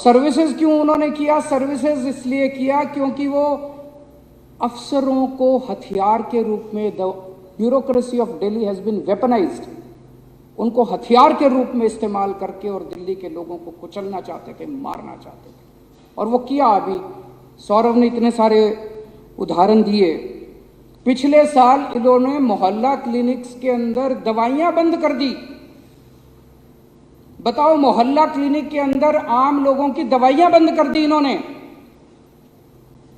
Services क्यों उन्होंने किया? सर्विसेज इसलिए किया क्योंकि वो अफसरों को हथियार के रूप में, the bureaucracy of Delhi has been weaponised, उनको हथियार के रूप में इस्तेमाल करके और दिल्ली के लोगों को कुचलना चाहते थे, मारना चाहते थे। और वो किया। अभी सौरभ ने इतने सारे उदाहरण दिए। पिछले साल इन्होंने मोहल्ला क्लिनिक्स के अंदर दवाइयां बंद कर दी। बताओ, मोहल्ला क्लिनिक के अंदर आम लोगों की दवाइयां बंद कर दी इन्होंने।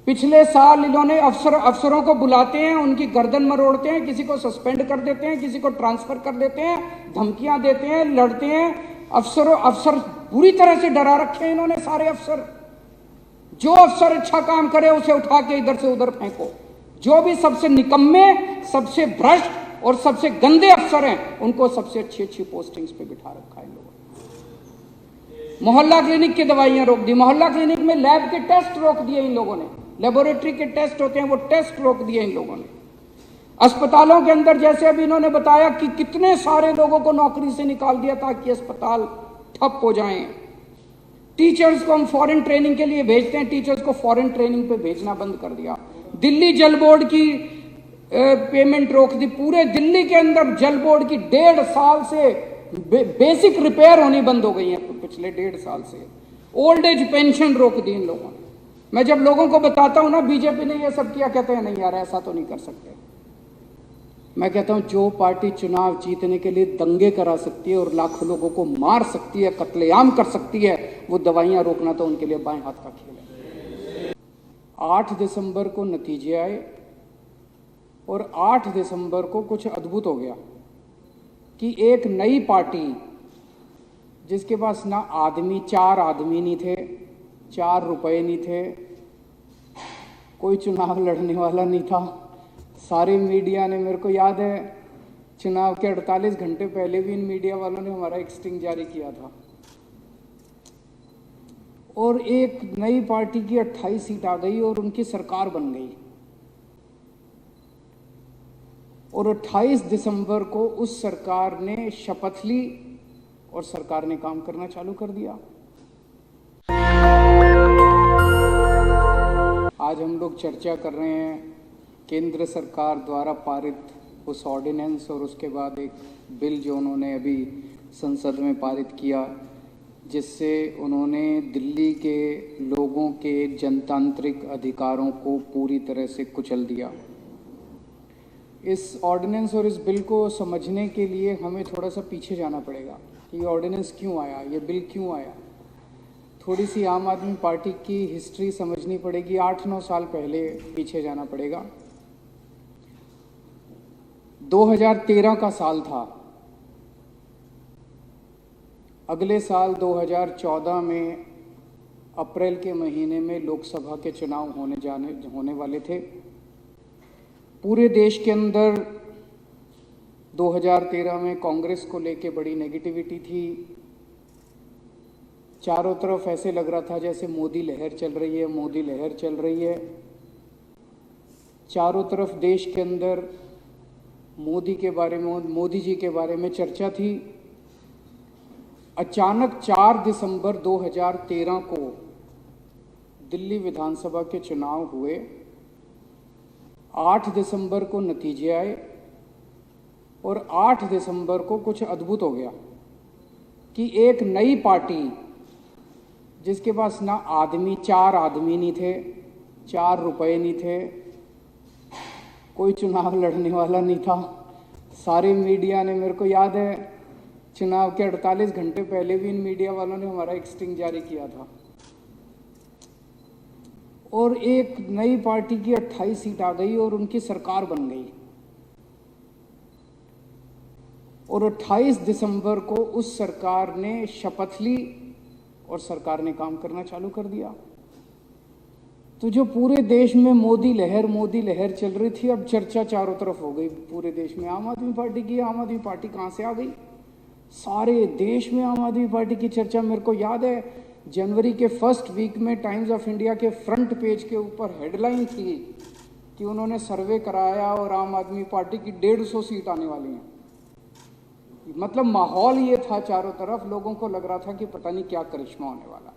पिछले साल इन्होंने अफसरों को बुलाते हैं, उनकी गर्दन मरोड़ते हैं, किसी को सस्पेंड कर देते हैं, किसी को ट्रांसफर कर देते हैं, धमकियां देते हैं, लड़ते हैं। अफसर बुरी तरह से डरा रखे हैं इन्होंने सारे अफसर। जो अफसर अच्छा काम करे उसे उठा के इधर से उधर फेंको। जो भी सबसे निकम्मे, सबसे भ्रष्ट और सबसे गंदे अफसर हैं, उनको सबसे अच्छी अच्छी पोस्टिंग्स पे बिठा रखा है इन लोगों ने। मोहल्ला क्लिनिक की दवाइयां रोक दी। मोहल्ला क्लिनिक में लैब के टेस्ट रोक दिए इन लोगों ने। लेबोरेटरी के टेस्ट होते हैं, वो टेस्ट रोक दिए इन लोगों ने। अस्पतालों के अंदर जैसे अभी इन्होंने बताया कि कितने सारे लोगों को नौकरी से निकाल दिया ताकि अस्पताल ठप हो जाएं। टीचर्स को हम फॉरेन ट्रेनिंग के लिए भेजते हैं, टीचर्स को फॉरेन ट्रेनिंग पे भेजना बंद कर दिया। दिल्ली जल बोर्ड की पेमेंट रोक दी। पूरे दिल्ली के अंदर जल बोर्ड की 1.5 साल से बेसिक रिपेयर होनी बंद हो गई है, पिछले 1.5 साल से। ओल्ड एज पेंशन रोक दी इन लोगों ने। मैं जब लोगों को बताता हूं ना बीजेपी ने ये सब किया, कहते हैं नहीं यार ऐसा तो नहीं कर सकते। मैं कहता हूं जो पार्टी चुनाव जीतने के लिए दंगे करा सकती है और लाखों लोगों को मार सकती है, कत्लेआम कर सकती है, वो दवाइयां रोकना तो उनके लिए बाएं हाथ का खेल है। 8 दिसंबर को नतीजे आए और 8 दिसंबर को कुछ अद्भुत हो गया कि एक नई पार्टी जिसके पास ना आदमी, 4 आदमी नहीं थे, 4 रुपए नहीं थे, कोई चुनाव लड़ने वाला नहीं था। सारे मीडिया ने, मेरे को याद है चुनाव के 48 घंटे पहले भी इन मीडिया वालों ने हमारा एक स्टिंग जारी किया था। और एक नई पार्टी की 28 सीट आ गई और उनकी सरकार बन गई। और 28 दिसंबर को उस सरकार ने शपथ ली और सरकार ने काम करना चालू कर दिया। आज हम लोग चर्चा कर रहे हैं केंद्र सरकार द्वारा पारित उस ऑर्डिनेंस और उसके बाद एक बिल जो उन्होंने अभी संसद में पारित किया, जिससे उन्होंने दिल्ली के लोगों के जनतांत्रिक अधिकारों को पूरी तरह से कुचल दिया। इस ऑर्डिनेंस और इस बिल को समझने के लिए हमें थोड़ा सा पीछे जाना पड़ेगा कि ये ऑर्डिनेंस क्यों आया, ये बिल क्यों आया। थोड़ी सी आम आदमी पार्टी की हिस्ट्री समझनी पड़ेगी। 8-9 साल पहले पीछे जाना पड़ेगा। 2013 का साल था। अगले साल 2014 में अप्रैल के महीने में लोकसभा के चुनाव होने वाले थे। पूरे देश के अंदर 2013 में कांग्रेस को लेके बड़ी नेगेटिविटी थी। चारों तरफ ऐसे लग रहा था जैसे मोदी लहर चल रही है, मोदी लहर चल रही है। चारों तरफ देश के अंदर मोदी जी के बारे में चर्चा थी। अचानक 4 दिसंबर 2013 को दिल्ली विधानसभा के चुनाव हुए। 8 दिसंबर को नतीजे आए और 8 दिसंबर को कुछ अद्भुत हो गया कि एक नई पार्टी जिसके पास ना आदमी, 4 आदमी नहीं थे, 4 रुपए नहीं थे, कोई चुनाव लड़ने वाला नहीं था। सारे मीडिया ने, मेरे को याद है चुनाव के 48 घंटे पहले भी इन मीडिया वालों ने हमारा एक स्टिंग जारी किया था। और एक नई पार्टी की 28 सीट आ गई और उनकी सरकार बन गई। और 28 दिसंबर को उस सरकार ने शपथ ली और सरकार ने काम करना चालू कर दिया। तो जो पूरे देश में मोदी लहर चल रही थी, अब चर्चा चारों तरफ हो गई पूरे देश में आम आदमी पार्टी की। आम आदमी पार्टी कहाँ से आ गई? सारे देश में आम आदमी पार्टी की चर्चा। मेरे को याद है जनवरी के फर्स्ट वीक में टाइम्स ऑफ इंडिया के फ्रंट पेज के ऊपर हेडलाइन थी कि उन्होंने सर्वे कराया और आम आदमी पार्टी की 150 सीट आने वाली हैं। मतलब माहौल ये था, चारों तरफ लोगों को लग रहा था कि पता नहीं क्या करिश्मा होने वाला।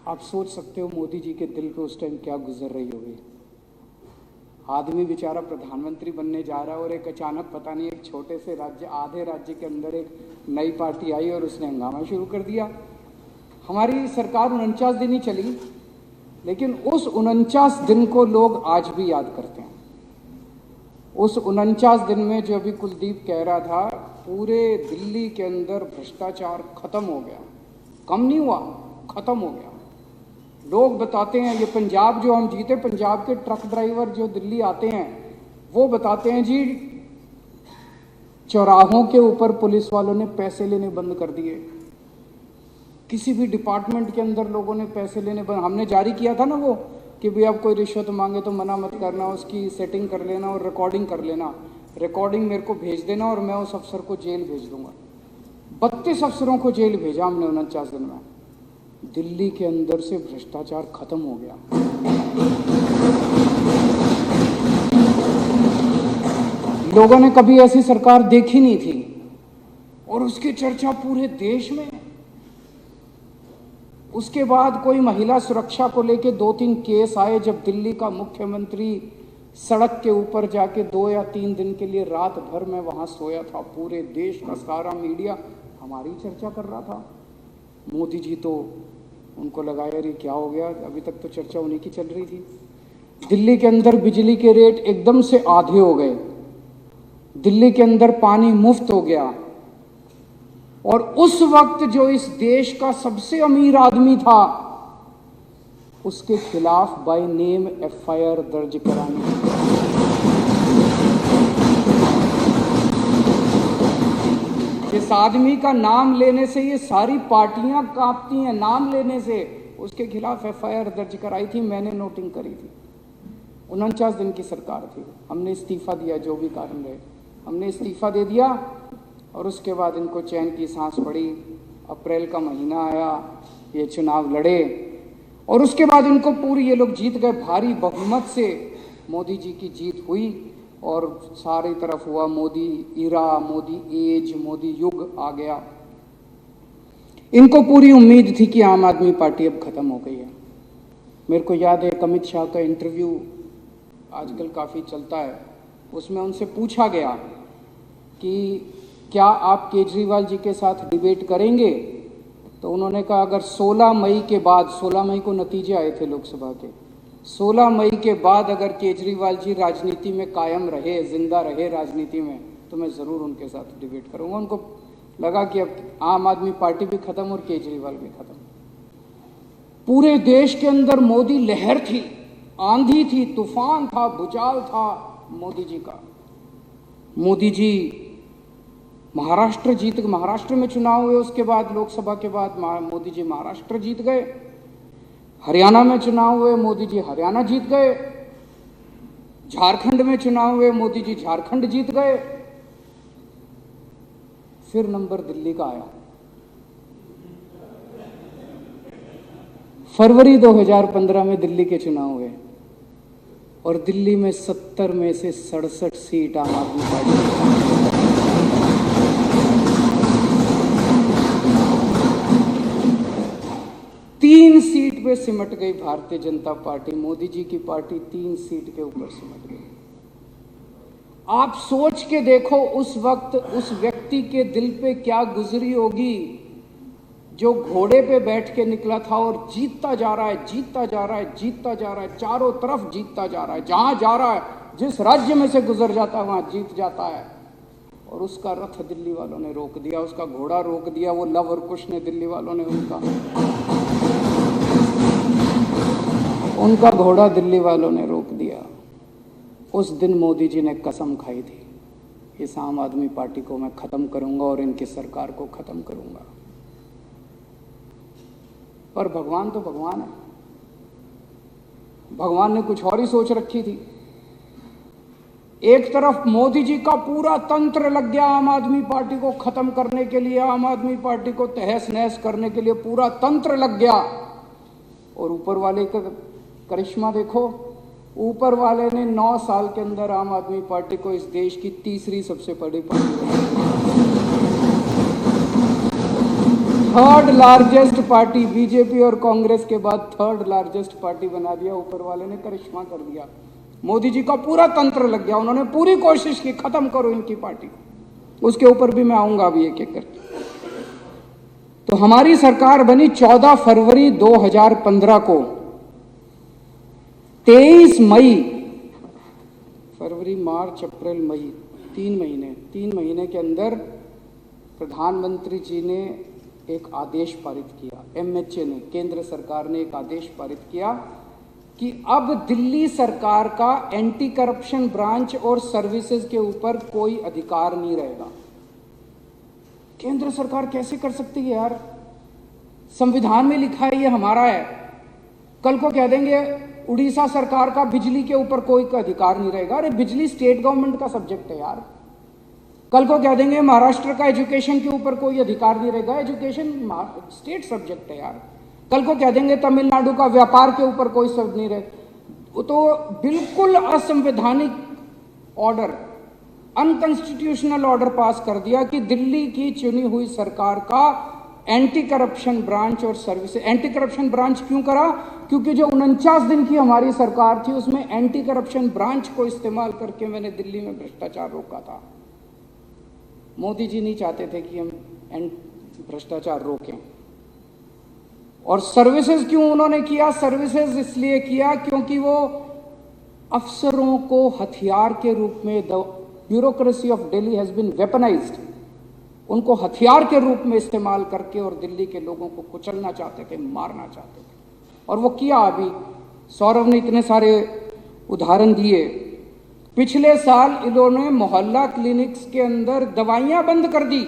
आप सोच सकते हो मोदी जी के दिल पे उस टाइम क्या गुजर रही होगी। आदमी बेचारा प्रधानमंत्री बनने जा रहा है और एक अचानक पता नहीं एक छोटे से राज्य, आधे राज्य के अंदर एक नई पार्टी आई और उसने हंगामा शुरू कर दिया। हमारी सरकार 49 दिन ही चली, लेकिन उस 49 दिन को लोग आज भी याद करते हैं। उस 49 दिन में जो अभी कुलदीप कह रहा था, पूरे दिल्ली के अंदर भ्रष्टाचार खत्म हो गया, कम नहीं हुआ, खत्म हो गया। लोग बताते हैं, ये पंजाब जो हम जीते, पंजाब के ट्रक ड्राइवर जो दिल्ली आते हैं वो बताते हैं जी, चौराहों के ऊपर पुलिस वालों ने पैसे लेने बंद कर दिए। किसी भी डिपार्टमेंट के अंदर लोगों ने पैसे लेने बंद, हमने जारी किया था ना वो कि भाई अब कोई रिश्वत मांगे तो मना मत करना, उसकी सेटिंग कर लेना और रिकॉर्डिंग कर लेना, रिकॉर्डिंग मेरे को भेज देना और मैं उस अफसर को जेल भेज दूंगा। 32 अफसरों को जेल भेजा हमने 49 दिन में। दिल्ली के अंदर से भ्रष्टाचार खत्म हो गया। लोगों ने कभी ऐसी सरकार देखी नहीं थी और उसकी चर्चा पूरे देश में। उसके बाद कोई महिला सुरक्षा को लेके 2-3 केस आए, जब दिल्ली का मुख्यमंत्री सड़क के ऊपर जाके 2 या 3 दिन के लिए रात भर में वहां सोया था। पूरे देश का सारा मीडिया हमारी चर्चा कर रहा था। मोदी जी तो उनको लगा यार ये क्या हो गया, अभी तक तो चर्चा उन्हीं की चल रही थी। दिल्ली के अंदर बिजली के रेट एकदम से आधे हो गए, दिल्ली के अंदर पानी मुफ्त हो गया, और उस वक्त जो इस देश का सबसे अमीर आदमी था उसके खिलाफ बाय नेम एफआईआर दर्ज करानी। इस आदमी का नाम लेने से ये सारी पार्टियां कांपती हैं, नाम लेने से। उसके खिलाफ एफआईआर दर्ज कराई थी, मैंने नोटिंग करी थी। 49 दिन की सरकार थी, हमने इस्तीफा दिया, जो भी कारण रहे हमने इस्तीफा दे दिया। और उसके बाद इनको चैन की सांस पड़ी। अप्रैल का महीना आया, ये चुनाव लड़े और उसके बाद इनको पूरी, ये लोग जीत गए भारी बहुमत से। मोदी जी की जीत हुई और सारी तरफ हुआ मोदी इरा, मोदी एज, मोदी युग आ गया। इनको पूरी उम्मीद थी कि आम आदमी पार्टी अब खत्म हो गई है। मेरे को याद है अमित शाह का इंटरव्यू आजकल काफ़ी चलता है, उसमें उनसे पूछा गया कि क्या आप केजरीवाल जी के साथ डिबेट करेंगे, तो उन्होंने कहा अगर 16 मई के बाद, 16 मई को नतीजे आए थे लोकसभा के, 16 मई के बाद अगर केजरीवाल जी राजनीति में कायम रहे, जिंदा रहे राजनीति में, तो मैं ज़रूर उनके साथ डिबेट करूंगा। उनको लगा कि अब आम आदमी पार्टी भी खत्म और केजरीवाल भी खत्म। पूरे देश के अंदर मोदी लहर थी, आंधी थी, तूफान था, भूचाल था मोदी जी का। मोदी जी महाराष्ट्र में चुनाव हुए, उसके बाद लोकसभा के बाद मोदी जी महाराष्ट्र जीत गए। हरियाणा में चुनाव हुए, मोदी जी हरियाणा जीत गए। झारखंड में चुनाव हुए, मोदी जी झारखंड जीत गए। फिर नंबर दिल्ली का आया। फरवरी 2015 में दिल्ली के चुनाव हुए और दिल्ली में 70 में से 67 सीट आम आदमी पार्टी। तीन सीट पे सिमट गई भारतीय जनता पार्टी, मोदी जी की पार्टी 3 सीट के ऊपर सिमट गई। आप सोच के देखो उस वक्त उस व्यक्ति के दिल पे क्या गुजरी होगी जो घोड़े पे बैठ के निकला था और जीतता जा रहा है, जीतता जा रहा है, जीतता जा रहा है, चारों तरफ जीतता जा रहा है, जहां जा रहा है, जिस राज्य में से गुजर जाता है वहां जीत जाता है। और उसका रथ दिल्ली वालों ने रोक दिया, उसका घोड़ा रोक दिया, वो लव और कुश ने, दिल्ली वालों ने उनका घोड़ा दिल्ली वालों ने रोक दिया। उस दिन मोदी जी ने कसम खाई थी, इस आम आदमी पार्टी को मैं खत्म करूंगा और इनकी सरकार को खत्म करूंगा। पर भगवान तो भगवान है, भगवान ने कुछ और ही सोच रखी थी। एक तरफ मोदी जी का पूरा तंत्र लग गया आम आदमी पार्टी को खत्म करने के लिए, आम आदमी पार्टी को तहस नहस करने के लिए पूरा तंत्र लग गया। और ऊपर वाले का करिश्मा देखो, ऊपर वाले ने 9 साल के अंदर आम आदमी पार्टी को इस देश की तीसरी सबसे बड़ी पार्टी बनाई। थर्ड लार्जेस्ट पार्टी, बीजेपी और कांग्रेस के बाद थर्ड लार्जेस्ट पार्टी बना दिया। ऊपर वाले ने करिश्मा कर दिया। मोदी जी का पूरा तंत्र लग गया। उन्होंने पूरी कोशिश की खत्म करो इनकी पार्टी को। उसके ऊपर भी मैं आऊंगा अभी एक एक करके। तो हमारी सरकार बनी 14 फरवरी 2015 को। 23 मई, फरवरी, मार्च, अप्रैल, मई, 3 महीने के अंदर प्रधानमंत्री जी ने एक आदेश पारित किया। एमएचए ने, केंद्र सरकार ने एक आदेश पारित किया कि अब दिल्ली सरकार का एंटी करप्शन ब्रांच और सर्विसेज के ऊपर कोई अधिकार नहीं रहेगा। केंद्र सरकार कैसे कर सकती है यार? संविधान में लिखा है ये हमारा है। कल को कह देंगे उड़ीसा सरकार का बिजली के ऊपर कोई अधिकार नहीं रहेगा। अरे बिजली स्टेट गवर्नमेंट का सब्जेक्ट है यार। कल को कह देंगे महाराष्ट्र का एजुकेशन के ऊपर कोई अधिकार नहीं रहेगा। एजुकेशन स्टेट सब्जेक्ट है यार। कल को कह देंगे तमिलनाडु का व्यापार के ऊपर कोई शब्द नहीं रहे। तो बिल्कुल असंवैधानिक ऑर्डर, अनकॉन्स्टिट्यूशनल ऑर्डर पास कर दिया कि दिल्ली की चुनी हुई सरकार का एंटी करप्शन ब्रांच और सर्विस। एंटी करप्शन ब्रांच क्यों करा? क्योंकि जो 49 दिन की हमारी सरकार थी उसमें एंटी करप्शन ब्रांच को इस्तेमाल करके मैंने दिल्ली में भ्रष्टाचार रोका था। मोदी जी नहीं चाहते थे कि हम भ्रष्टाचार रोकें। और सर्विसेज क्यों उन्होंने किया? सर्विसेज इसलिए किया क्योंकि वो अफसरों को हथियार के रूप में, the bureaucracy of Delhi has been weaponised, उनको हथियार के रूप में इस्तेमाल करके और दिल्ली के लोगों को कुचलना चाहते थे, मारना चाहते थे। और वो किया। अभी सौरभ ने इतने सारे उदाहरण दिए। पिछले साल इन्होंने मोहल्ला क्लिनिक्स के अंदर दवाइयां बंद कर दी।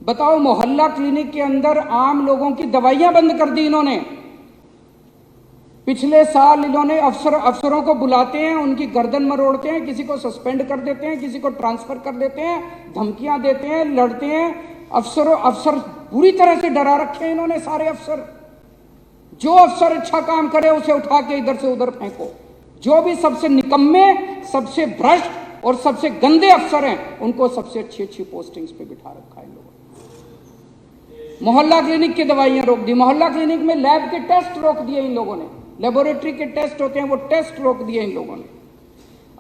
बताओ, मोहल्ला क्लिनिक के अंदर आम लोगों की दवाइयां बंद कर दी इन्होंने। पिछले साल इन्होंने अफसरों को बुलाते हैं, उनकी गर्दन मरोड़ते हैं, किसी को सस्पेंड कर देते हैं, किसी को ट्रांसफर कर देते हैं, धमकियां देते हैं, लड़ते हैं। अफसर पूरी तरह से डरा रखे हैं इन्होंने सारे अफसर। जो अफसर अच्छा काम करे उसे उठा के इधर से उधर फेंको। जो भी सबसे निकम्मे, सबसे भ्रष्ट और सबसे गंदे अफसर हैं उनको सबसे अच्छी अच्छी पोस्टिंग्स पे बिठा रखा है इन लोगों ने। मोहल्ला क्लिनिक की दवाइयां रोक दी। मोहल्ला क्लिनिक में लैब के टेस्ट रोक दिए इन लोगों ने। लेबोरेटरी के टेस्ट होते हैं वो टेस्ट रोक दिए इन लोगों ने।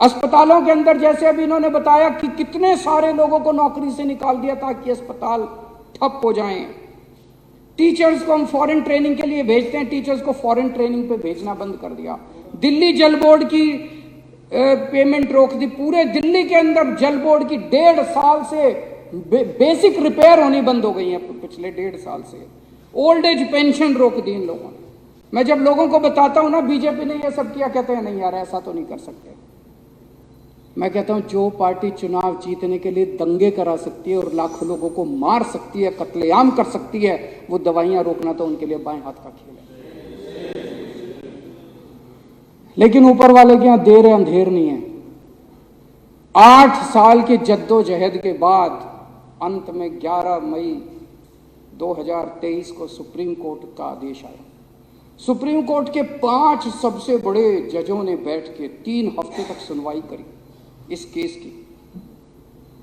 अस्पतालों के अंदर जैसे अभी इन्होंने बताया कि कितने सारे लोगों को नौकरी से निकाल दिया ताकि अस्पताल ठप हो जाएं। टीचर्स को हम फॉरेन ट्रेनिंग के लिए भेजते हैं, टीचर्स को फॉरेन ट्रेनिंग पे भेजना बंद कर दिया। दिल्ली जल बोर्ड की पेमेंट रोक दी। पूरे दिल्ली के अंदर जल बोर्ड की 1.5 साल से बेसिक रिपेयर होनी बंद हो गई है। पिछले 1.5 साल से ओल्ड एज पेंशन रोक दी इन लोगों ने। मैं जब लोगों को बताता हूं ना बीजेपी ने ये सब किया, कहते हैं नहीं यार ऐसा तो नहीं कर सकते। मैं कहता हूं जो पार्टी चुनाव जीतने के लिए दंगे करा सकती है और लाखों लोगों को मार सकती है, कत्लेआम कर सकती है, वो दवाइयां रोकना तो उनके लिए बाएं हाथ का खेल है। लेकिन ऊपर वाले के यहां देर अंधेर नहीं है। 8 साल की जद्दोजहद के बाद अंत में 11 मई 2023 को सुप्रीम कोर्ट का आदेश आया। सुप्रीम कोर्ट के 5 सबसे बड़े जजों ने बैठ के 3 हफ्ते तक सुनवाई करी इस केस की।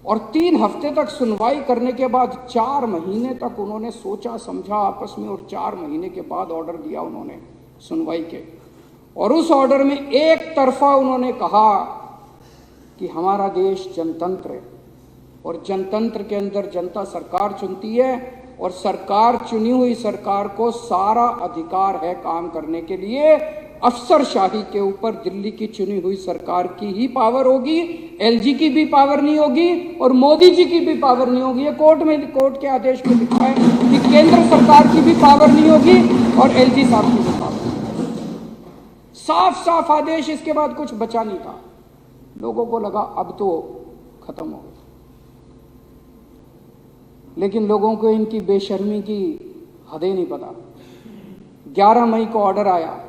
और 3 हफ्ते तक सुनवाई करने के बाद 4 महीने तक उन्होंने सोचा समझा आपस में, और 4 महीने के बाद ऑर्डर दिया उन्होंने सुनवाई के। और उस ऑर्डर में एक तरफा उन्होंने कहा कि हमारा देश जनतंत्र है और जनतंत्र के अंदर जनता सरकार चुनती है और सरकार, चुनी हुई सरकार को सारा अधिकार है काम करने के लिए। अफसरशाही के ऊपर दिल्ली की चुनी हुई सरकार की ही पावर होगी, एलजी की भी पावर नहीं होगी और मोदी जी की भी पावर नहीं होगी। ये कोर्ट के आदेश में लिखा है कि केंद्र सरकार की भी पावर नहीं होगी और एलजी साहब की भी पावर। साफ साफ आदेश, इसके बाद कुछ बचा नहीं था। लोगों को लगा अब तो खत्म हो गया। लेकिन लोगों को इनकी बेशर्मी की हदें नहीं पता। 11 मई को ऑर्डर आया।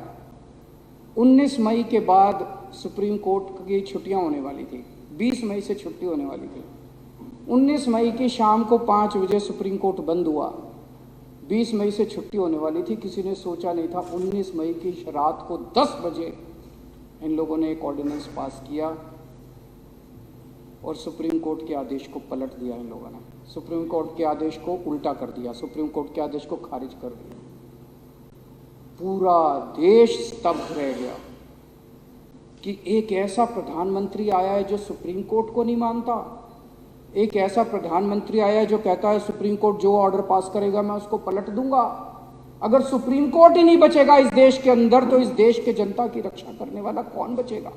19 मई के बाद सुप्रीम कोर्ट की छुट्टियां होने वाली थी। 20 मई से छुट्टी होने वाली थी। 19 मई की शाम को 5 बजे सुप्रीम कोर्ट बंद हुआ। 20 मई से छुट्टी होने वाली थी। किसी ने सोचा नहीं था 19 मई की रात को 10 बजे इन लोगों ने एक ऑर्डिनेंस पास किया और सुप्रीम कोर्ट के आदेश को पलट दिया इन लोगों ने। सुप्रीम कोर्ट के आदेश को उल्टा कर दिया, सुप्रीम कोर्ट के आदेश को खारिज कर दिया। पूरा देश स्तब्ध रह गया कि एक ऐसा प्रधानमंत्री आया है जो सुप्रीम कोर्ट को नहीं मानता, एक ऐसा प्रधानमंत्री आया है जो कहता है सुप्रीम कोर्ट जो ऑर्डर पास करेगा मैं उसको पलट दूंगा। अगर सुप्रीम कोर्ट ही नहीं बचेगा इस देश के अंदर तो इस देश के जनता की रक्षा करने वाला कौन बचेगा?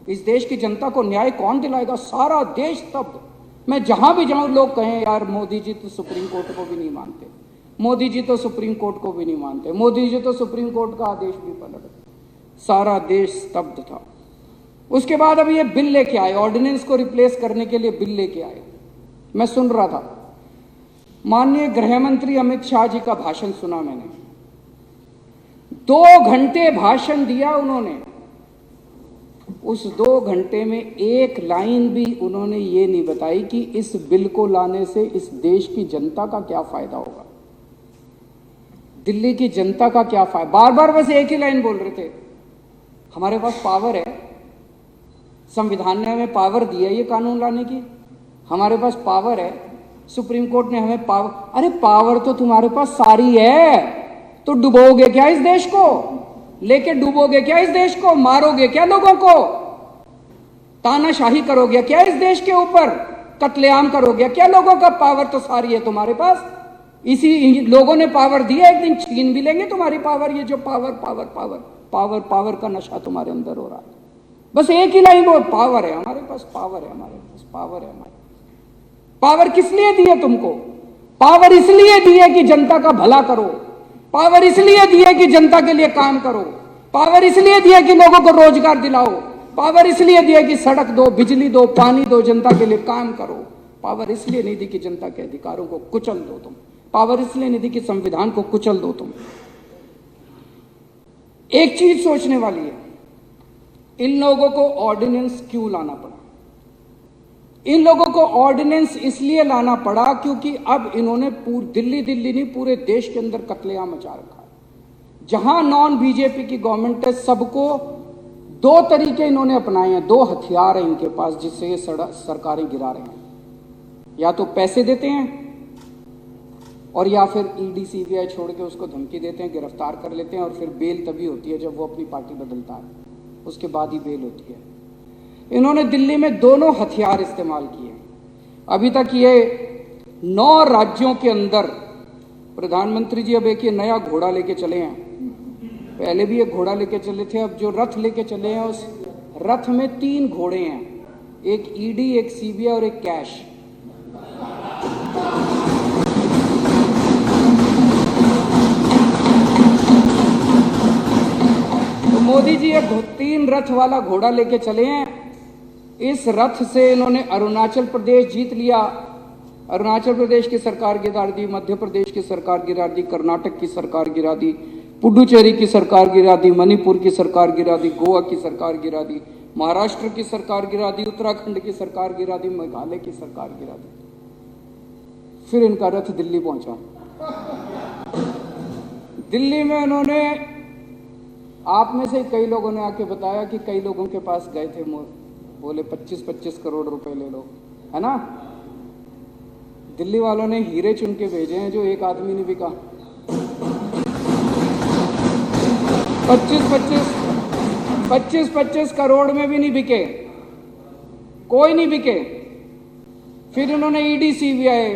इस देश की जनता को न्याय कौन दिलाएगा? सारा देश स्तब्ध। मैं जहां भी जाऊं लोग कहें यार मोदी जी तो सुप्रीम कोर्ट को भी नहीं मानते, मोदी जी तो सुप्रीम कोर्ट को भी नहीं मानते, मोदी जी तो सुप्रीम कोर्ट का आदेश भी पलट। सारा देश स्तब्ध था। उसके बाद अब ये बिल लेके आए, ऑर्डिनेंस को रिप्लेस करने के लिए बिल लेके आए। मैं सुन रहा था, माननीय गृह मंत्री अमित शाह जी का भाषण सुना मैंने। 2 घंटे भाषण दिया उन्होंने। उस 2 घंटे में एक लाइन भी उन्होंने ये नहीं बताई कि इस बिल को लाने से इस देश की जनता का क्या फायदा होगा, दिल्ली की जनता का क्या फायदा। बार बार बस एक ही लाइन बोल रहे थे, हमारे पास पावर है, संविधान ने हमें पावर दी है ये कानून लाने की, हमारे पास पावर है, सुप्रीम कोर्ट ने हमें पावर। अरे पावर तो तुम्हारे पास सारी है, तो डुबोगे क्या इस देश को? लेके डुबोगे क्या इस देश को? मारोगे क्या लोगों को? तानाशाही करोगे क्या इस देश के ऊपर? कत्लेआम करोगे क्या लोगों का? पावर तो सारी है तुम्हारे पास। इसी लोगों ने पावर दी है, एक दिन छीन भी लेंगे तुम्हारी पावर। ये जो power power power power power का नशा तुम्हारे अंदर हो रहा है। बस एक ही लाइन बोल, पावर है हमारे पास, पावर है हमारे पास, पावर है हमारे। पावर किस लिए दी है तुमको? पावर इसलिए दी है कि जनता का भला करो, पावर इसलिए दी है कि जनता के लिए काम करो, पावर इसलिए दी है कि लोगों को रोजगार दिलाओ, पावर इसलिए दी है कि सड़क दो, बिजली दो, पानी दो, जनता के लिए काम करो। पावर इसलिए नहीं दी कि जनता के अधिकारों को कुचल दो तुम, पावर इसलिए नहीं दी कि संविधान को कुचल दो तुम। एक चीज सोचने वाली है, इन लोगों को ऑर्डिनेंस क्यों लाना पड़ा? इन लोगों को ऑर्डिनेंस इसलिए लाना पड़ा क्योंकि अब इन्होंने दिल्ली नहीं पूरे देश के अंदर कत्लेआम मचा रखा है। जहां नॉन बीजेपी की गवर्नमेंट है, सबको 2 तरीके इन्होंने अपनाए हैं, 2 हथियार हैं इनके पास जिससे ये सरकारें गिरा रहे हैं। या तो पैसे देते हैं और या फिर ईडी सीबीआई छोड़ के उसको धमकी देते हैं, गिरफ्तार कर लेते हैं और फिर बेल तभी होती है जब वो अपनी पार्टी बदलता है, उसके बाद ही बेल होती है। इन्होंने दिल्ली में दोनों हथियार इस्तेमाल किए। अभी तक ये 9 राज्यों के अंदर प्रधानमंत्री जी अब एक ये नया घोड़ा लेके चले हैं। पहले भी एक घोड़ा लेके चले थे, अब जो रथ लेके चले हैं उस रथ में 3 घोड़े हैं, एक ईडी, एक सीबीआई और एक कैश। तो मोदी जी एक 3 रथ वाला घोड़ा लेके चले हैं। इस रथ से इन्होंने अरुणाचल प्रदेश जीत लिया, अरुणाचल प्रदेश की सरकार गिरा दी, मध्य प्रदेश की सरकार गिरा दी, कर्नाटक की सरकार गिरा दी, पुडुचेरी की सरकार गिरा दी, मणिपुर की सरकार गिरा दी, गोवा की सरकार गिरा दी, महाराष्ट्र की सरकार गिरा दी, उत्तराखंड की सरकार गिरा दी, मेघालय की सरकार गिरा दी। फिर इनका रथ दिल्ली पहुंचा। दिल्ली में उन्होंने, आप में से कई लोगों ने आके बताया कि कई लोगों के पास गए थे, बोले 25-25 करोड़ रुपए ले लो, है ना। दिल्ली वालों ने हीरे चुन के भेजे हैं जो एक आदमी ने बिका। 25-25 करोड़ में भी नहीं बिके, कोई नहीं बिके। फिर उन्होंने ईडी सीबीआई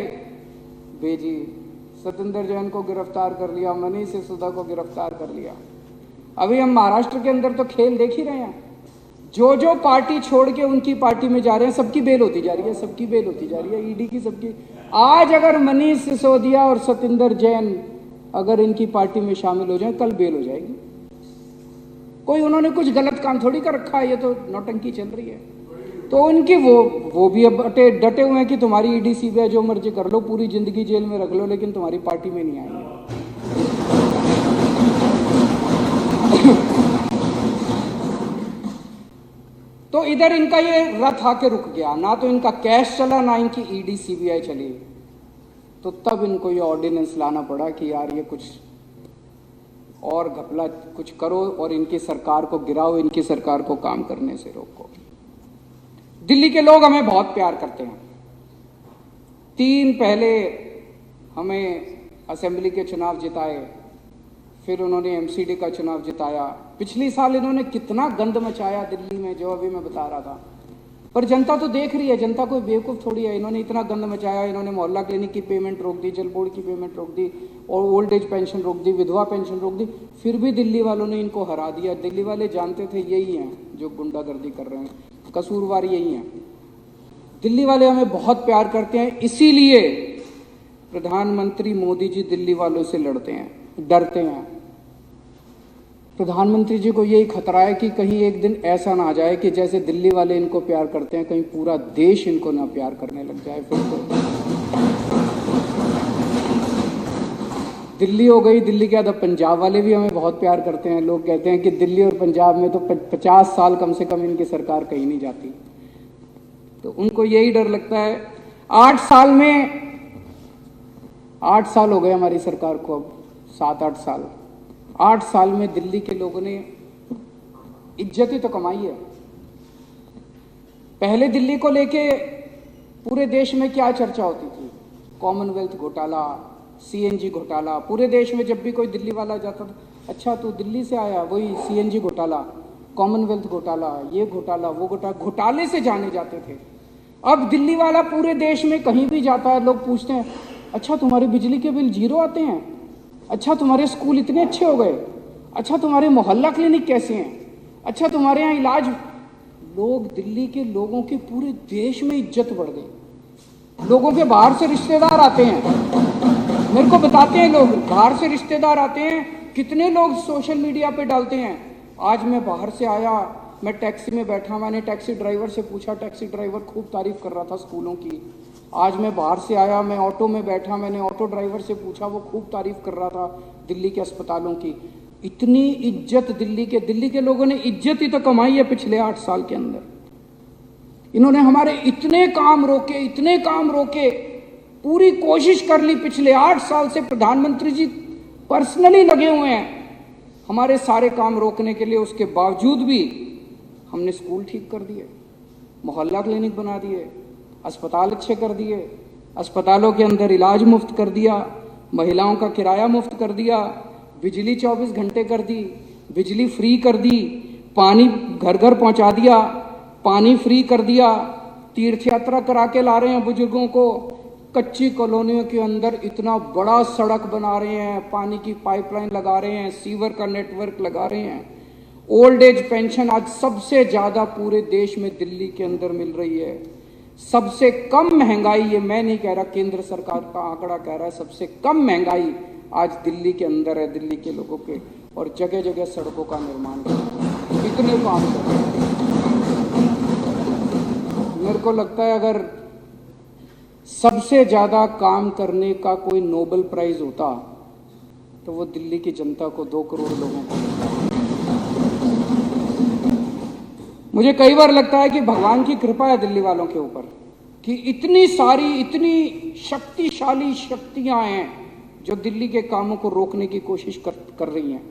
भेजी, सत्येंद्र जैन को गिरफ्तार कर लिया, मनीष सिसोदिया को गिरफ्तार कर लिया। अभी हम महाराष्ट्र के अंदर तो खेल देख ही रहे हैं, जो पार्टी छोड़ के उनकी पार्टी में जा रहे हैं सबकी बेल होती जा रही है, सबकी बेल होती जा रही है, ईडी की सबकी। आज अगर मनीष सिसोदिया और सत्येंद्र जैन अगर इनकी पार्टी में शामिल हो जाए, कल बेल हो जाएगी। कोई उन्होंने कुछ गलत काम थोड़ी कर रखा है, ये तो नौटंकी चल रही है। तो उनकी वो भी अब डटे हुए हैं कि तुम्हारी ईडी सीबीआई जो मर्जी कर लो, पूरी जिंदगी जेल में रख लो, लेकिन तुम्हारी पार्टी में नहीं आएंगे। तो इधर इनका ये रथ आके रुक गया, ना तो इनका कैश चला, ना इनकी ईडी सीबीआई चली। तो तब इनको ये ऑर्डिनेंस लाना पड़ा कि यार ये कुछ और घपला कुछ करो और इनकी सरकार को गिराओ, इनकी सरकार को काम करने से रोको। दिल्ली के लोग हमें बहुत प्यार करते हैं। 3 पहले हमें असेंबली के चुनाव जिताए, फिर उन्होंने एमसीडी का चुनाव जिताया। पिछली साल इन्होंने कितना गंद मचाया दिल्ली में, जो अभी मैं बता रहा था। पर जनता तो देख रही है, जनता कोई बेवकूफ़ थोड़ी है। इन्होंने इतना गंद मचाया, इन्होंने मोहल्ला क्लिनिक की पेमेंट रोक दी, जल बोर्ड की पेमेंट रोक दी, और ओल्ड एज पेंशन रोक दी, विधवा पेंशन रोक दी। फिर भी दिल्ली वालों ने इनको हरा दिया। दिल्ली वाले जानते थे यही हैं जो गुंडागर्दी कर रहे हैं, कसूरवार यही हैं। दिल्ली वाले हमें बहुत प्यार करते हैं, इसीलिए प्रधानमंत्री मोदी जी दिल्ली वालों से लड़ते हैं, डरते हैं। प्रधानमंत्री जी को यही खतरा है कि कहीं एक दिन ऐसा ना आ जाए कि जैसे दिल्ली वाले इनको प्यार करते हैं, कहीं पूरा देश इनको ना प्यार करने लग जाए। फिर तो दिल्ली हो गई, दिल्ली के बाद अब पंजाब वाले भी हमें बहुत प्यार करते हैं। लोग कहते हैं कि दिल्ली और पंजाब में तो 50 साल कम से कम इनकी सरकार कहीं नहीं जाती। तो उनको यही डर लगता है। 8 साल हो गए हमारी सरकार को, अब 7-8 साल। 8 साल में दिल्ली के लोगों ने इज्जत ही तो कमाई है। पहले दिल्ली को लेके पूरे देश में क्या चर्चा होती थी? कॉमनवेल्थ घोटाला, सीएनजी घोटाला। पूरे देश में जब भी कोई दिल्ली वाला जाता था, अच्छा तू दिल्ली से आया, वही सीएनजी घोटाला, कॉमनवेल्थ घोटाला, ये घोटाला, वो घोटाला, घोटाले से जाने जाते थे। अब दिल्ली वाला पूरे देश में कहीं भी जाता है, लोग पूछते हैं, अच्छा तुम्हारे बिजली के बिल 0 आते हैं, अच्छा तुम्हारे स्कूल इतने अच्छे हो गए, अच्छा तुम्हारे मोहल्ला क्लिनिक कैसे हैं, अच्छा तुम्हारे यहाँ इलाज। लोग, दिल्ली के लोगों की पूरे देश में इज्जत बढ़ गई। लोगों के बाहर से रिश्तेदार आते हैं, मेरे को बताते हैं लोग, बाहर से रिश्तेदार आते हैं। कितने लोग सोशल मीडिया पे डालते हैं, आज मैं बाहर से आया, मैं टैक्सी में बैठा, मैंने टैक्सी ड्राइवर से पूछा, टैक्सी ड्राइवर खूब तारीफ कर रहा था स्कूलों की। आज मैं बाहर से आया, मैं ऑटो में बैठा, मैंने ऑटो ड्राइवर से पूछा, वो खूब तारीफ कर रहा था दिल्ली के अस्पतालों की। इतनी इज्जत दिल्ली के लोगों ने इज्जत ही तो कमाई है पिछले 8 साल के अंदर। इन्होंने हमारे इतने काम रोके, पूरी कोशिश कर ली। पिछले 8 साल से प्रधानमंत्री जी पर्सनली लगे हुए हैं हमारे सारे काम रोकने के लिए। उसके बावजूद भी हमने स्कूल ठीक कर दिए, मोहल्ला क्लिनिक बना दिए, अस्पताल अच्छे कर दिए, अस्पतालों के अंदर इलाज मुफ्त कर दिया, महिलाओं का किराया मुफ्त कर दिया, बिजली 24 घंटे कर दी, बिजली फ्री कर दी, पानी घर घर पहुंचा दिया, पानी फ्री कर दिया, तीर्थ यात्रा करा के ला रहे हैं बुजुर्गों को। कच्ची कॉलोनियों के अंदर इतना बड़ा सड़क बना रहे हैं, पानी की पाइपलाइन लगा रहे हैं, सीवर का नेटवर्क लगा रहे हैं। ओल्ड एज पेंशन आज सबसे ज्यादा पूरे देश में दिल्ली के अंदर मिल रही है। सबसे कम महंगाई, ये मैं नहीं कह रहा, केंद्र सरकार का आंकड़ा कह रहा है, सबसे कम महंगाई आज दिल्ली के अंदर है, दिल्ली के लोगों के। और जगह जगह सड़कों का निर्माण कर, इतने काम कर रहे हैं। मेरे को लगता है अगर सबसे ज्यादा काम करने का कोई नोबेल प्राइज होता तो वो दिल्ली की जनता को, 2 करोड़ लोगों को। मुझे कई बार लगता है कि भगवान की कृपा है दिल्ली वालों के ऊपर कि इतनी सारी, इतनी शक्तिशाली शक्तियां हैं जो दिल्ली के कामों को रोकने की कोशिश कर रही हैं।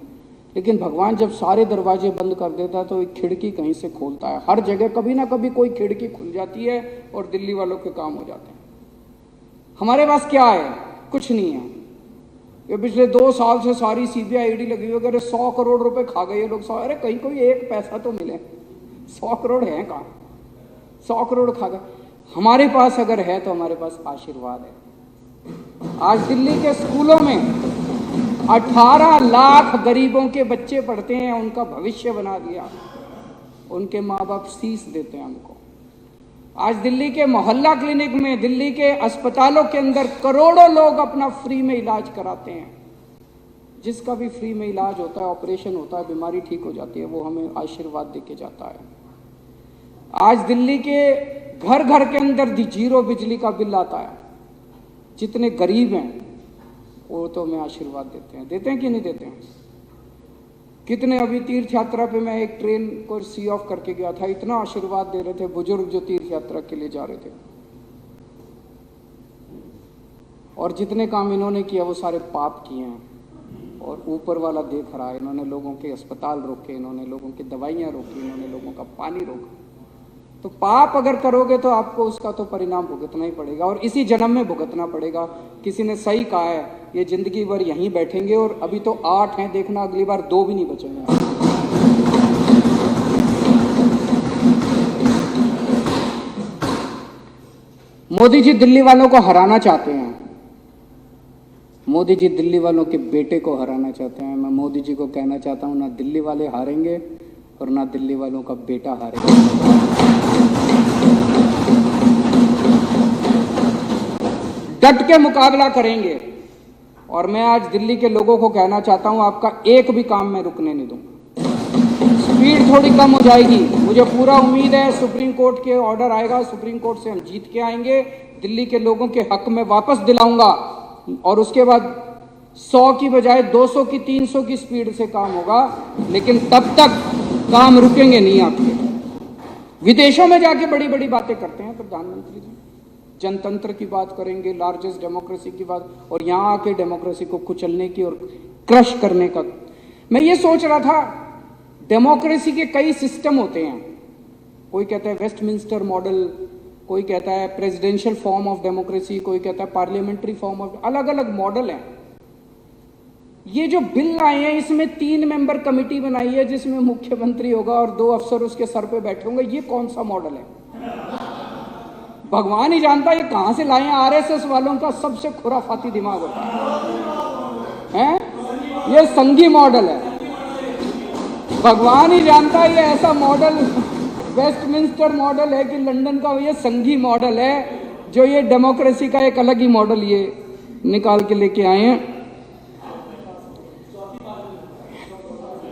लेकिन भगवान जब सारे दरवाजे बंद कर देता है तो एक खिड़की कहीं से खोलता है। हर जगह कभी ना कभी कोई खिड़की खुल जाती है और दिल्ली वालों के काम हो जाते हैं। हमारे पास क्या है? कुछ नहीं है। ये पिछले 2 साल से सारी सीबीआई ईडी लगी हुई है, 100 करोड़ रुपए खा गए ये लोग। अरे कहीं कोई एक पैसा तो मिले, 100 करोड़ है कहाँ? 100 करोड़ खा गए। हमारे पास अगर है तो हमारे पास आशीर्वाद है। आज दिल्ली के स्कूलों में 18 लाख गरीबों के बच्चे पढ़ते हैं, उनका भविष्य बना दिया। उनके माँ बाप फीस देते हैं हमको। आज दिल्ली के मोहल्ला क्लिनिक में, दिल्ली के अस्पतालों के अंदर करोड़ों लोग अपना फ्री में इलाज कराते हैं। जिसका भी फ्री में इलाज होता है, ऑपरेशन होता है, बीमारी ठीक हो जाती है, वो हमें आशीर्वाद देके जाता है। आज दिल्ली के घर घर के अंदर 0 बिजली का बिल आता है। जितने गरीब हैं वो तो हमें आशीर्वाद देते हैं कि नहीं देते हैं? कितने अभी तीर्थ यात्रा पे मैं एक ट्रेन को सी ऑफ करके गया था, इतना आशीर्वाद दे रहे थे बुजुर्ग जो तीर्थ यात्रा के लिए जा रहे थे। और जितने काम इन्होंने किया वो सारे पाप किए हैं और ऊपर वाला देख रहा है। इन्होंने लोगों के अस्पताल रोके, इन्होंने लोगों की दवाइयाँ रोकी, इन्होंने लोगों का पानी रोका। तो पाप अगर करोगे तो आपको उसका तो परिणाम भुगतना ही पड़ेगा, और इसी जन्म में भुगतना पड़ेगा। किसी ने सही कहा है, ये जिंदगी भर यहीं बैठेंगे, और अभी तो 8 हैं, देखना अगली बार 2 भी नहीं बचेंगे। मोदी जी दिल्ली वालों को हराना चाहते हैं। मोदी जी दिल्ली वालों के बेटे को हराना चाहते हैं। मैं मोदी जी को कहना चाहता हूं, ना दिल्ली वाले हारेंगे और ना दिल्ली वालों का बेटा हारेगा। डट के मुकाबला करेंगे। और मैं आज दिल्ली के लोगों को कहना चाहता हूं, आपका एक भी काम मैं रुकने नहीं दूंगा। स्पीड थोड़ी कम हो जाएगी, मुझे पूरा उम्मीद है सुप्रीम कोर्ट के ऑर्डर आएगा, सुप्रीम कोर्ट से हम जीत के आएंगे, दिल्ली के लोगों के हक में वापस दिलाऊंगा, और उसके बाद 100 की बजाय 200 की 300 की स्पीड से काम होगा। लेकिन तब तक काम रुकेंगे नहीं आपके। विदेशों में जाके बड़ी बड़ी बातें करते हैं प्रधानमंत्री जी, जनतंत्र की बात करेंगे, लार्जेस्ट डेमोक्रेसी की बात, और यहां आके डेमोक्रेसी को कुचलने की और क्रश करने का। मैं ये सोच रहा था, डेमोक्रेसी के कई सिस्टम होते हैं। कोई कहता है वेस्टमिंस्टर मॉडल, कोई कहता है प्रेसिडेंशियल फॉर्म ऑफ डेमोक्रेसी, कोई कहता है पार्लियामेंट्री फॉर्म ऑफ, अलग अलग मॉडल हैं। ये जो बिल आए हैं, इसमें 3 मेंबर कमेटी बनाई है जिसमें मुख्यमंत्री होगा और 2 अफसर उसके सर पे बैठे होंगे। ये कौन सा मॉडल है? भगवान ही जानता ये कहां से लाए हैं। आरएसएस वालों का सबसे खुराफाती दिमाग होता है। ये संघी मॉडल है। भगवान ही जानता ये ऐसा मॉडल वेस्टमिंस्टर मॉडल है कि लंदन का, ये संघी मॉडल है जो ये डेमोक्रेसी का एक अलग ही मॉडल ये निकाल के लेके आए हैं।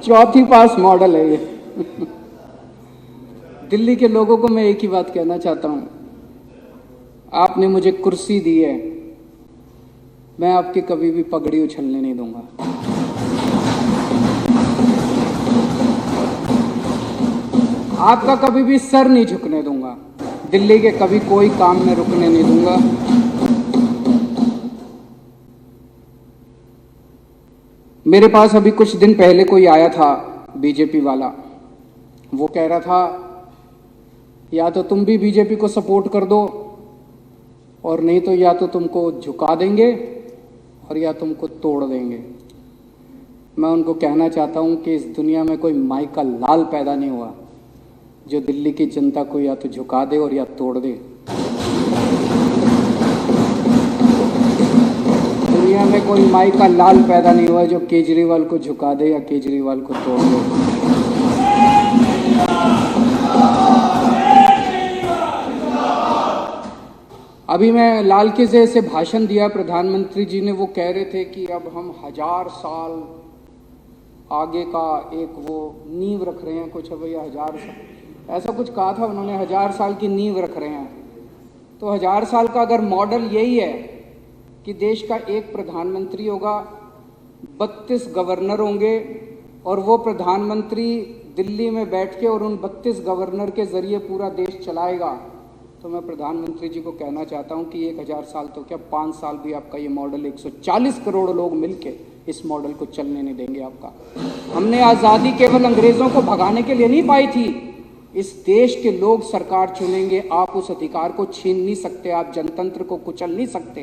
चौथी पास मॉडल है ये। दिल्ली के लोगों को मैं एक ही बात कहना चाहता हूं, आपने मुझे कुर्सी दी है, मैं आपकी कभी भी पगड़ी उछलने नहीं दूंगा। आपका कभी भी सर नहीं झुकने दूंगा। दिल्ली के कभी कोई काम में रुकने नहीं दूंगा। मेरे पास अभी कुछ दिन पहले कोई आया था बीजेपी वाला, वो कह रहा था या तो तुम भी बीजेपी को सपोर्ट कर दो, और नहीं तो या तो तुमको झुका देंगे और या तुमको तोड़ देंगे। मैं उनको कहना चाहता हूं कि इस दुनिया में कोई माई का लाल पैदा नहीं हुआ जो दिल्ली की जनता को या तो झुका दे और या तोड़ दे। दुनिया में कोई माई का लाल पैदा नहीं हुआ जो केजरीवाल को झुका दे या केजरीवाल को तोड़ दे। अभी मैं लाल किले से भाषण दिया, प्रधानमंत्री जी ने, वो कह रहे थे कि अब हम 1000 साल आगे का एक वो नींव रख रहे हैं, कुछ भैया 1000 साल ऐसा कुछ कहा था उन्होंने, 1000 साल की नींव रख रहे हैं। तो 1000 साल का अगर मॉडल यही है कि देश का एक प्रधानमंत्री होगा, 32 गवर्नर होंगे, और वो प्रधानमंत्री दिल्ली में बैठ के और उन 32 गवर्नर के जरिए पूरा देश चलाएगा, तो मैं प्रधानमंत्री जी को कहना चाहता हूं कि 1000 साल तो क्या 5 साल भी आपका ये मॉडल 140 करोड़ लोग मिलके इस मॉडल को चलने नहीं देंगे आपका। हमने आज़ादी केवल अंग्रेजों को भगाने के लिए नहीं पाई थी। इस देश के लोग सरकार चुनेंगे, आप उस अधिकार को छीन नहीं सकते, आप जनतंत्र को कुचल नहीं सकते।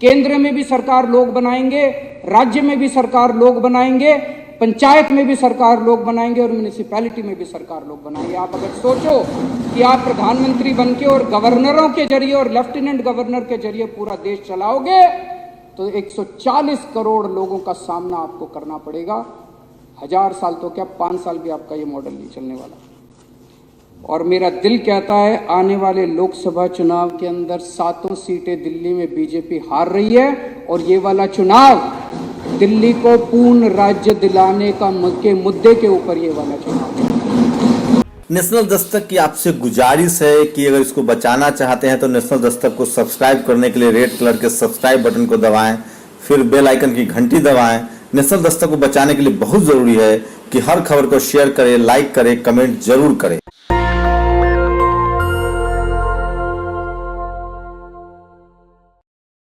केंद्र में भी सरकार लोग बनाएंगे, राज्य में भी सरकार लोग बनाएंगे, पंचायत में भी सरकार लोग बनाएंगे, और म्यूनिसिपैलिटी में भी सरकार लोग बनाएंगे। आप अगर सोचो कि आप प्रधानमंत्री बनके और गवर्नरों के जरिए और लेफ्टिनेंट गवर्नर के जरिए पूरा देश चलाओगे, तो 140 करोड़ लोगों का सामना आपको करना पड़ेगा। 1000 साल तो क्या 5 साल भी आपका ये मॉडल नहीं चलने वाला। और मेरा दिल कहता है आने वाले लोकसभा चुनाव के अंदर 7 सीटें दिल्ली में बीजेपी हार रही है, और ये वाला चुनाव दिल्ली को पूर्ण राज्य दिलाने का मुद्दे के ऊपर ये वाला चुनाव। नेशनल दस्तक की आपसे गुजारिश है कि अगर इसको बचाना चाहते हैं तो नेशनल दस्तक को सब्सक्राइब करने के लिए रेड कलर के सब्सक्राइब बटन को दबाएं, फिर बेल आइकन की घंटी दबाएं। नेशनल दस्तक को बचाने के लिए बहुत जरूरी है कि हर खबर को शेयर करें, लाइक करें, कमेंट जरूर करें।